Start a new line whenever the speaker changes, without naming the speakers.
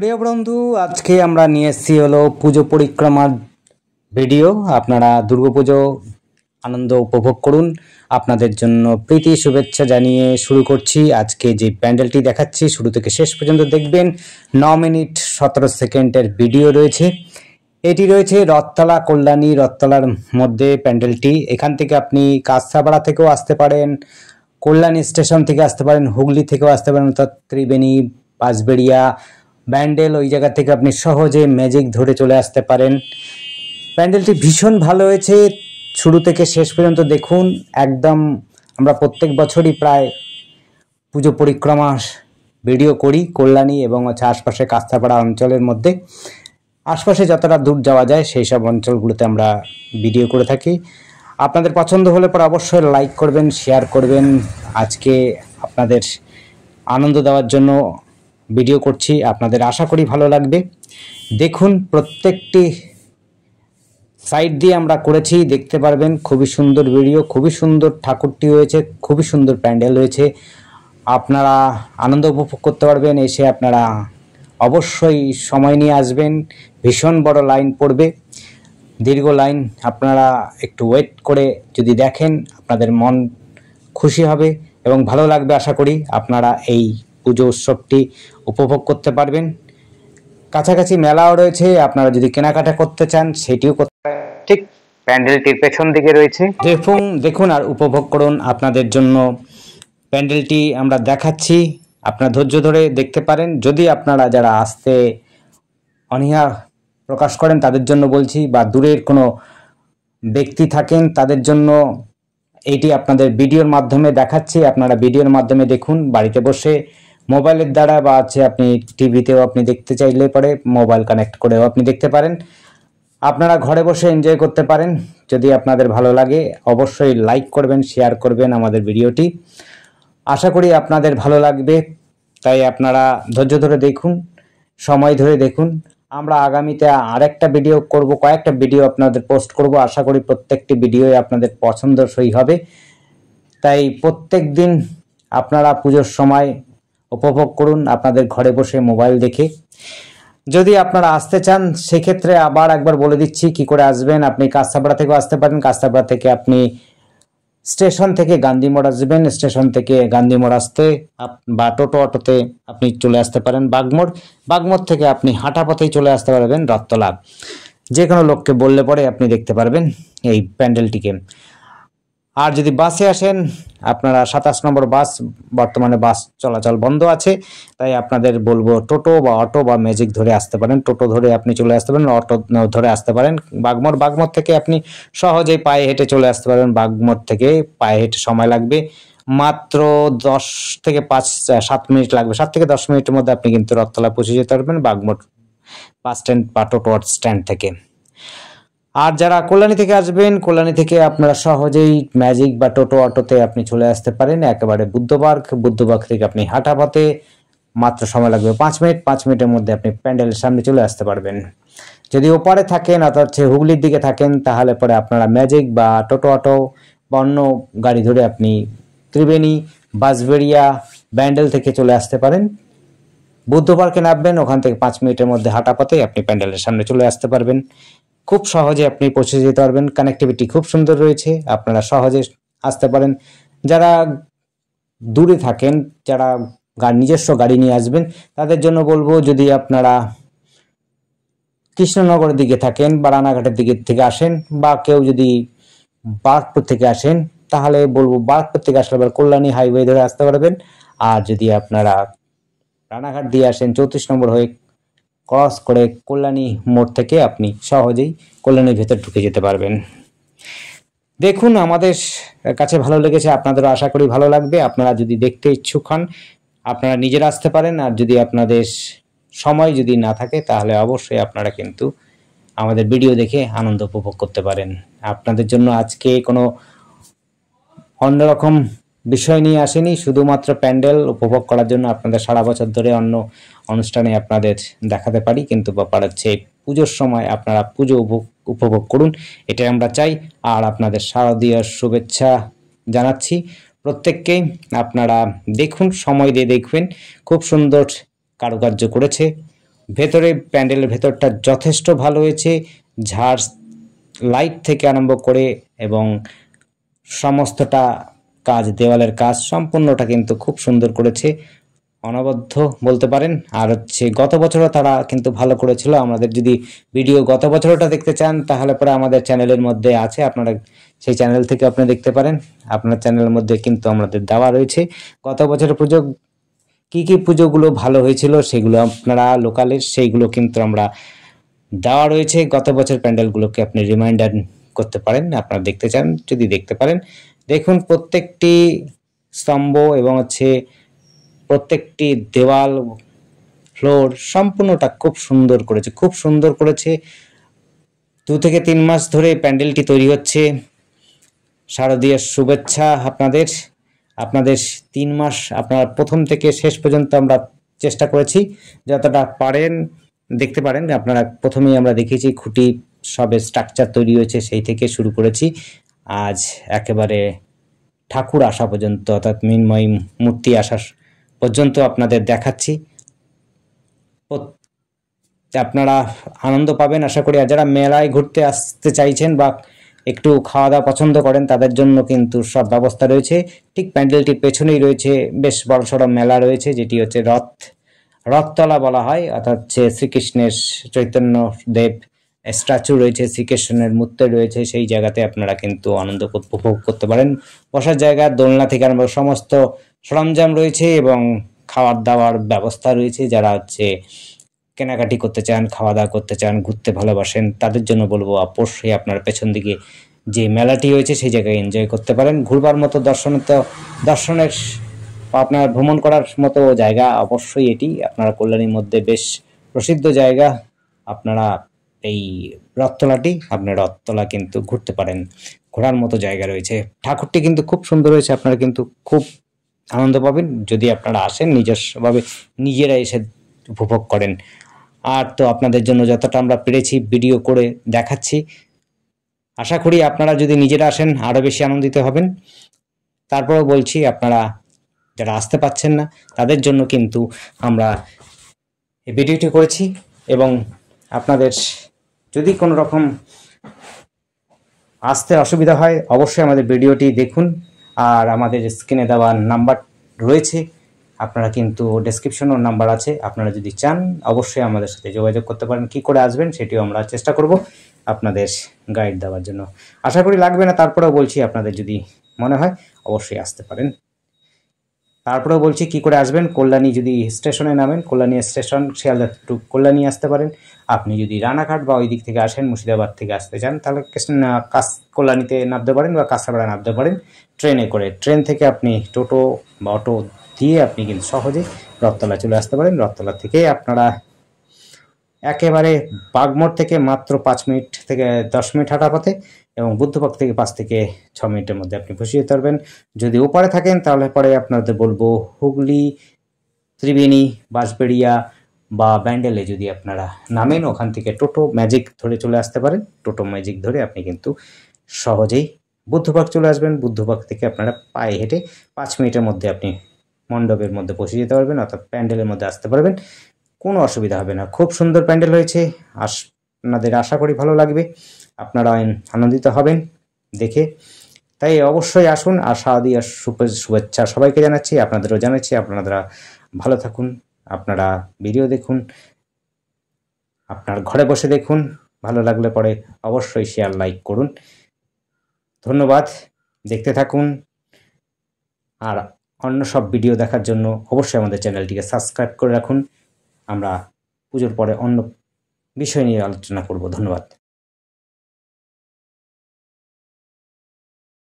প্রিয় বন্ধু, আজকে আমরা নিয়ে এসেছি হলো পুজো পরিক্রমার ভিডিও। আপনারা দুর্গাপুজো আনন্দ উপভোগ করুন। আপনাদের জন্য প্রীতি শুভেচ্ছা জানিয়ে শুরু করছি। আজকে যে প্যান্ডেলটি দেখাচ্ছি শুরু থেকে শেষ পর্যন্ত দেখবেন। 9 মিনিট 17 সেকেন্ডের ভিডিও রয়েছে। এটি রয়েছে রথতলা, কল্যাণী রথতলার মধ্যে প্যান্ডেলটি। এখান থেকে আপনি কাঁচরাপাড়া থেকেও আসতে পারেন, কল্যাণী স্টেশন থেকে আসতে পারেন, হুগলি থেকেও আসতে পারেন, অর্থাৎ ত্রিবেণী, বাঁশবেড়িয়া, ব্যান্ডেল, ওই জায়গা থেকে আপনি সহজে ম্যাজিক ধরে চলে আসতে পারেন। প্যান্ডেলটি ভীষণ ভালো হয়েছে, শুরু থেকে শেষ পর্যন্ত দেখুন। একদম আমরা প্রত্যেক বছরই প্রায় পুজো পরিক্রমা ভিডিও করি কল্যাণী এবং আশপাশে কাঁচরাপাড়া অঞ্চলের মধ্যে। আশপাশে যতটা দূর যাওয়া যায় সেই সব অঞ্চলগুলোতে আমরা ভিডিও করে থাকি। আপনাদের পছন্দ হলে পরে অবশ্যই লাইক করবেন, শেয়ার করবেন। আজকে আপনাদের আনন্দ দেওয়ার জন্য ভিডিও করছি, আপনাদের আশা করি ভালো লাগবে। দেখুন, প্রত্যেকটি সাইড দিয়ে আমরা করেছি, দেখতে পারবেন। খুবই সুন্দর ভিডিও, খুবই সুন্দর ঠাকুরটি হয়েছে, খুবই সুন্দর প্যান্ডেল হয়েছে। আপনারা আনন্দ উপভোগ করতে পারবেন। এসে আপনারা অবশ্যই সময় নিয়ে আসবেন। ভীষণ বড় লাইন পড়বে, দীর্ঘ লাইন। আপনারা একটু ওয়েট করে যদি দেখেন আপনাদের মন খুশি হবে এবং ভালো লাগবে। আশা করি আপনারা এই পুজো উৎসবটি উপভোগ করতে পারবেন। কাছাকাছি মেলাও রয়েছে, আপনারা যদি কেনাকাটা করতে চান সেটিও করতে পারেন। ঠিক প্যান্ডেলটির পেছন দিকে রয়েছে। দেখুন আর উপভোগ করুন। আপনাদের জন্য প্যান্ডেলটি আমরা দেখাচ্ছি, আপনারা ধৈর্য ধরে দেখতে পারেন। যদি আপনারা যারা আসতে অনীহা প্রকাশ করেন তাদের জন্য বলছি, বা দূরের কোনো ব্যক্তি থাকেন তাদের জন্য এইটি আপনাদের ভিডিওর মাধ্যমে দেখাচ্ছি। আপনারা ভিডিওর মাধ্যমে দেখুন, বাড়িতে বসে মোবাইলের দ্বারা, বা আপনি টিভিতেও আপনি দেখতে চাইলে পরে মোবাইল কানেক্ট করেও আপনি দেখতে পারেন। আপনারা ঘরে বসে এনজয় করতে পারেন। যদি আপনাদের ভালো লাগে অবশ্যই লাইক করবেন, শেয়ার করবেন আমাদের ভিডিওটি। আশা করি আপনাদের ভালো লাগবে, তাই আপনারা ধৈর্য ধরে দেখুন, সময় ধরে দেখুন। আমরা আগামীতে আরেকটা ভিডিও করব, কয়েকটা ভিডিও আপনাদের পোস্ট করব। আশা করি প্রত্যেকটি ভিডিওই আপনাদের পছন্দসই হবে। তাই প্রত্যেক দিন আপনারা পুজোর সময় উপভোগ করুন আপনাদের ঘরে বসে মোবাইল দেখে। যদি আপনারা আসতে চান সেক্ষেত্রে আবার একবার বলে দিচ্ছি কি করে আসবেন। আপনি কাঁচরাপাড়া থেকেও আসতে পারেন। কাঁচরাপাড়া থেকে আপনি স্টেশন থেকে গান্ধী মোড় আসবেন, স্টেশন থেকে গান্ধী মোড় আসতে বা টোটো অটোতে আপনি চলে আসতে পারেন বাগমোড়। বাগমোড় থেকে আপনি হাঁটা পথেই চলে আসতে পারবেন রথতলা। যে কোনো লোককে বললে পরে আপনি দেখতে পারবেন এই প্যান্ডেলটিকে। আর যদি বাসে আসেন, আপনারা 27 নম্বর বাস, বর্তমানে বাস চলাচল বন্ধ আছে, তাই আপনাদের বলবো টোটো বা অটো বা ম্যাজিক ধরে আসতে পারেন। টোটো ধরে আপনি চলে আসতে পারেন, অটো ধরে আসতে পারেন বাগমোড়। বাগমোড় থেকে আপনি সহজেই পায়ে হেঁটে চলে আসতে পারবেন। বাগমোড় থেকে পায়ে হেঁটে সময় লাগবে মাত্র 10 থেকে 7 মিনিট লাগবে। 7 থেকে 10 মিনিটের মধ্যে আপনি কিন্তু রথতলা পৌঁছে যেতে পারবেন বাগমোড় বাস স্ট্যান্ড বা টোটো স্ট্যান্ড থেকে। আর যারা কল্যাণী থেকে আসবেন, কল্যাণী থেকে আপনারা সহজেই ম্যাজিক বা টোটো অটোতে আপনি চলে আসতে পারেন একেবারে বুদ্ধবাগ থেকে আপনি হাঁটা পথে মাত্র সময় লাগবে 5 মিনিট। 5 মিনিটের মধ্যে আপনি প্যান্ডেলের সামনে চলে আসতে পারবেন। যদি ওপারে থাকেন অর্থাৎ হুগলির দিকে থাকেন তাহলে পরে আপনারা ম্যাজিক বা টোটো অটো বা অন্য গাড়ি ধরে আপনি ত্রিবেণী, বাঁশবেড়িয়া, ব্যান্ডেল থেকে চলে আসতে পারেন। বুদ্ধ পার্কে নামবেন, ওখান থেকে 5 মিনিটের মধ্যে হাঁটা পথে আপনি প্যান্ডেলের সামনে চলে আসতে পারবেন। খুব সহজে আপনি পৌঁছে যেতে পারবেন। কানেক্টিভিটি খুব সুন্দর রয়েছে, আপনারা সহজে আসতে পারেন। যারা দূরে থাকেন, যারা নিজস্ব গাড়ি নিয়ে আসবেন তাদের জন্য বলবো, যদি আপনারা কৃষ্ণনগরের দিকে থাকেন বা রানাঘাটের দিকে থেকে আসেন, বা কেউ যদি বারাকপুর থেকে আসেন তাহলে বলবো বারাকপুর থেকে আসলে আবার কল্যাণী হাইওয়ে ধরে আসতে পারবেন। আর যদি আপনারা রানাঘাট দিয়ে আসেন 34 নম্বর হয়ে ক্রস করে কল্যাণী মোড় থেকে আপনি সহজেই কল্যাণীর ভেতর ঢুকে যেতে পারবেন। দেখুন, আমাদের কাছে ভালো লেগেছে, আপনাদেরও আশা করি ভালো লাগবে। আপনারা যদি দেখতে ইচ্ছুক হন আপনারা নিজেরা আসতে পারেন। আর যদি আপনাদের সময় যদি না থাকে তাহলে অবশ্যই আপনারা কিন্তু আমাদের ভিডিও দেখে আনন্দ উপভোগ করতে পারেন। আপনাদের জন্য আজকে কোনো অন্যরকম বিষয় নিয়ে আসেনি, শুধুমাত্র প্যান্ডেল উপভোগ করার জন্য। আপনাদের সারা বছর ধরে অন্য অনুষ্ঠানে আপনাদের দেখাতে পারি, কিন্তু ব্যাপার হচ্ছে পুজোর সময় আপনারা পুজো উপভোগ করুন, এটাই আমরা চাই। আর আপনাদের শারদীয়ার শুভেচ্ছা জানাচ্ছি প্রত্যেককেই। আপনারা দেখুন, সময় দিয়ে দেখবেন, খুব সুন্দর কারুকার্য করেছে ভেতরে প্যান্ডেলের ভেতরটা যথেষ্ট ভালো হয়েছে, ঝাড় লাইট থেকে আরম্ভ করে এবং সমস্তটা কাজ, দেওয়ালের কাজ সম্পূর্ণটা কিন্তু খুব সুন্দর করেছে, অনবদ্য বলতে পারেন। আর হচ্ছে গত বছরও তারা কিন্তু ভালো করেছিল। আমাদের যদি ভিডিও গত বছরটা দেখতে চান তাহলে পরে আমাদের চ্যানেলের মধ্যে আছে, আপনারা সেই চ্যানেল থেকে আপনি দেখতে পারেন। আপনার চ্যানেলের মধ্যে কিন্তু আমাদের দেওয়া রয়েছে গত বছরের পুজো কি কি পুজোগুলো ভালো হয়েছিল সেগুলো আপনারা লোকালের সেইগুলো কিন্তু আমরা দেওয়া রয়েছে। গত বছর প্যান্ডেলগুলোকে আপনি রিমাইন্ডার করতে পারেন, আপনারা দেখতে চান যদি দেখতে পারেন। দেখুন প্রত্যেকটি স্তম্ভ এবং হচ্ছে প্রত্যেকটি দেওয়াল, ফ্লোর সম্পূর্ণটা খুব সুন্দর করেছে, খুব সুন্দর করেছে। 2 থেকে 3 মাস ধরে প্যান্ডেলটি তৈরি হচ্ছে। শারদীয়ার শুভেচ্ছা আপনাদের। আপনাদের 3 মাস আপনার প্রথম থেকে শেষ পর্যন্ত আমরা চেষ্টা করেছি যতটা পারেন। দেখতে পারেন আপনারা, প্রথমেই আমরা দেখিয়েছি খুঁটি সবে স্ট্রাকচার তৈরি হয়েছে সেই থেকে শুরু করেছি আজ একেবারে ঠাকুর আসা পর্যন্ত, অর্থাৎ মৃন্ময়ী মূর্তি আসা পর্যন্ত আপনাদের দেখাচ্ছি। আপনারা আনন্দ পাবেন আশা করি। আর যারা মেলায় ঘুরতে আসতে চাইছেন বা একটু খাওয়া দাওয়া পছন্দ করেন তাদের জন্য কিন্তু সব ব্যবস্থা রয়েছে। ঠিক প্যান্ডেলটির পেছনেই রয়েছে বেশ বড়সড় মেলা রয়েছে, যেটি হচ্ছে রথতলা বলা হয়, অর্থাৎ শ্রীকৃষ্ণের, চৈতন্য দেব স্ট্যাচু রয়েছে, শ্রীকৃষ্ণের মূর্তি রয়েছে, সেই জায়গাতে আপনারা কিন্তু আনন্দ উপভোগ করতে পারেন। বসার জায়গা, দোলনা থেকে আরম্ভ সমস্ত সরঞ্জাম রয়েছে এবং খাওয়ার দাওয়ার ব্যবস্থা রয়েছে। যারা হচ্ছে কেনাকাটি করতে চান, খাওয়া দাওয়া করতে চান, ঘুরতে ভালোবাসেন তাদের জন্য বলবো অবশ্যই আপনার পেছন দিকে যে মেলাটি হয়েছে সেই জায়গায় এনজয় করতে পারেন। ঘুরবার মতো দর্শনের আপনার ভ্রমণ করার মতো জায়গা অবশ্যই এটি। আপনারা কল্যাণীর মধ্যে বেশ প্রসিদ্ধ জায়গা। আপনারা এই রথতলাটি, আপনার রথতলা কিন্তু ঘুরতে পারেন, ঘোরার মতো জায়গা রয়েছে। ঠাকুরটি কিন্তু খুব সুন্দর হয়েছে, আপনারা কিন্তু খুব আনন্দ পাবেন যদি আপনারা আসেন, নিজস্বভাবে নিজেরা এসে উপভোগ করেন। আর তো আপনাদের জন্য যতটা আমরা পেরেছি ভিডিও করে দেখাচ্ছি। আশা করি আপনারা যদি নিজেরা আসেন আরও বেশি আনন্দিত হবেন। তারপরেও বলছি, আপনারা যারা আসতে পাচ্ছেন না তাদের জন্য কিন্তু আমরা এই ভিডিওটি করেছি এবং আপনাদের যদি কোনো রকম আসতে অসুবিধা হয় অবশ্যই আমাদের ভিডিওটি দেখুন। আর আমাদের স্ক্রিনে দেওয়া নাম্বার রয়েছে, আপনারা কিন্তু ডেসক্রিপশনেও নাম্বার আছে, আপনারা যদি চান অবশ্যই আমাদের সাথে যোগাযোগ করতে পারেন। কি করে আসবেন সেটিও আমরা চেষ্টা করব আপনাদের গাইড দেওয়ার জন্য। আশা করি লাগবে না, তারপরেও বলছি আপনাদের যদি মনে হয় অবশ্যই আসতে পারেন। তারপরেও বলছি কি করে আসবেন। কল্যাণী যদি স্টেশনে নামেন, কল্যাণী স্টেশন শিয়ালদা টু কল্যাণী আসতে পারেন। আপনি যদি রানাঘাট বা ওই দিক থেকে আসেন, মুর্শিদাবাদ থেকে আসতে চান, তাহলে কল্যাণীতে নামতে পারেন বা কাঁচরাপাড়া নামতে পারেন ট্রেনে করে। ট্রেন থেকে আপনি টোটো বা অটো দিয়ে আপনি কিন্তু সহজে রথতলা চলে আসতে পারেন। রথতলা থেকে আপনারা একেবারে বাগমোড় থেকে মাত্র 5 মিনিট থেকে 10 মিনিট হাঁটা পথে এবং বুদ্ধবাগ থেকে 5 থেকে 6 মিনিটের মধ্যে আপনি পৌঁছে যেতে পারবেন। যদি ওপারে থাকেন তাহলে পরে আপনাদের বলবো হুগলি, ত্রিবেণী, বাঁশবেড়িয়া বা ব্যান্ডেলে যদি আপনারা নামেন, ওখান থেকে টোটো ম্যাজিক ধরে চলে আসতে পারেন। টোটো ম্যাজিক ধরে আপনি কিন্তু সহজেই বুদ্ধবাগ চলে আসবেন। বুদ্ধবাগ থেকে আপনারা পায়ে হেঁটে 5 মিনিটের মধ্যে আপনি মণ্ডপের মধ্যে পৌঁছে যেতে পারবেন, অর্থাৎ প্যান্ডেলের মধ্যে আসতে পারবেন। কোনো অসুবিধা হবে না। খুব সুন্দর প্যান্ডেল হয়েছে, আপনাদের আশা করি ভালো লাগবে, আপনারা আনন্দিত হবেন দেখে। তাই অবশ্যই আসুন। আর শারদীয়ার শুভেচ্ছা সবাইকে জানাচ্ছি, আপনাদেরও জানাচ্ছি। আপনারা ভালো থাকুন, আপনারা ভিডিও দেখুন, আপনার ঘরে বসে দেখুন। ভালো লাগলে পরে অবশ্যই শেয়ার লাইক করুন। ধন্যবাদ, দেখতে থাকুন। আর অন্য সব ভিডিও দেখার জন্য অবশ্যই আমাদের চ্যানেলটিকে সাবস্ক্রাইব করে রাখুন। আমরা পুজোর পরে অন্য বিষয় নিয়ে আলোচনা করব। ধন্যবাদ।